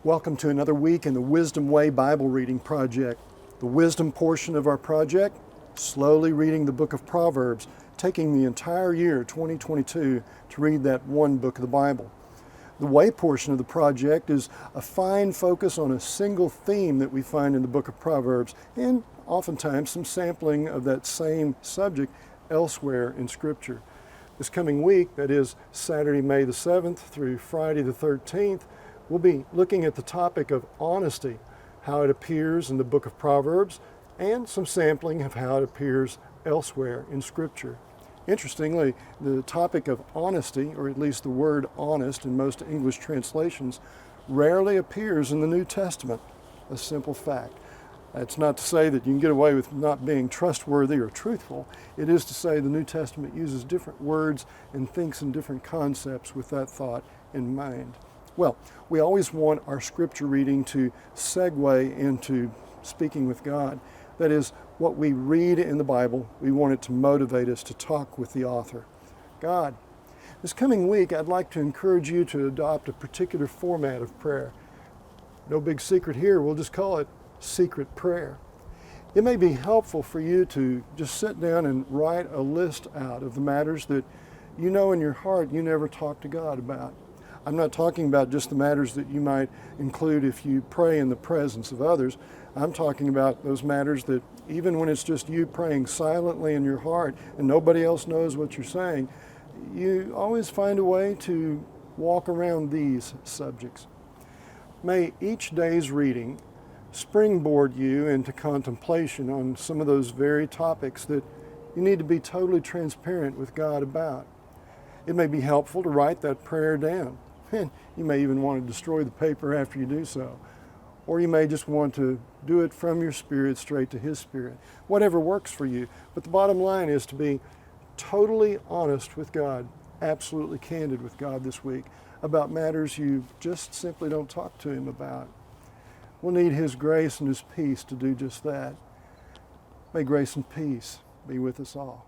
Welcome to another week in the Wisdom Way Bible Reading Project. The wisdom portion of our project, slowly reading the book of Proverbs, taking the entire year 2022 to read that one book of the Bible. The way portion of the project is a fine focus on a single theme that we find in the book of Proverbs, and oftentimes some sampling of that same subject elsewhere in Scripture. This coming week, that is Saturday, May the 7th through Friday the 13th, we'll be looking at the topic of honesty, how it appears in the book of Proverbs, and some sampling of how it appears elsewhere in Scripture. Interestingly, the topic of honesty, or at least the word honest in most English translations, rarely appears in the New Testament. A simple fact. That's not to say that you can get away with not being trustworthy or truthful. It is to say the New Testament uses different words and thinks in different concepts with that thought in mind. Well, we always want our scripture reading to segue into speaking with God. That is, what we read in the Bible, we want it to motivate us to talk with the author, God. This coming week, I'd like to encourage you to adopt a particular format of prayer. No big secret here, we'll just call it secret prayer. It may be helpful for you to just sit down and write a list out of the matters that you know in your heart you never talk to God about. I'm not talking about just the matters that you might include if you pray in the presence of others. I'm talking about those matters that even when it's just you praying silently in your heart and nobody else knows what you're saying, you always find a way to walk around these subjects. May each day's reading springboard you into contemplation on some of those very topics that you need to be totally transparent with God about. It may be helpful to write that prayer down. And you may even want to destroy the paper after you do so. Or you may just want to do it from your spirit straight to His Spirit. Whatever works for you. But the bottom line is to be totally honest with God, absolutely candid with God this week about matters you just simply don't talk to Him about. We'll need His grace and His peace to do just that. May grace and peace be with us all.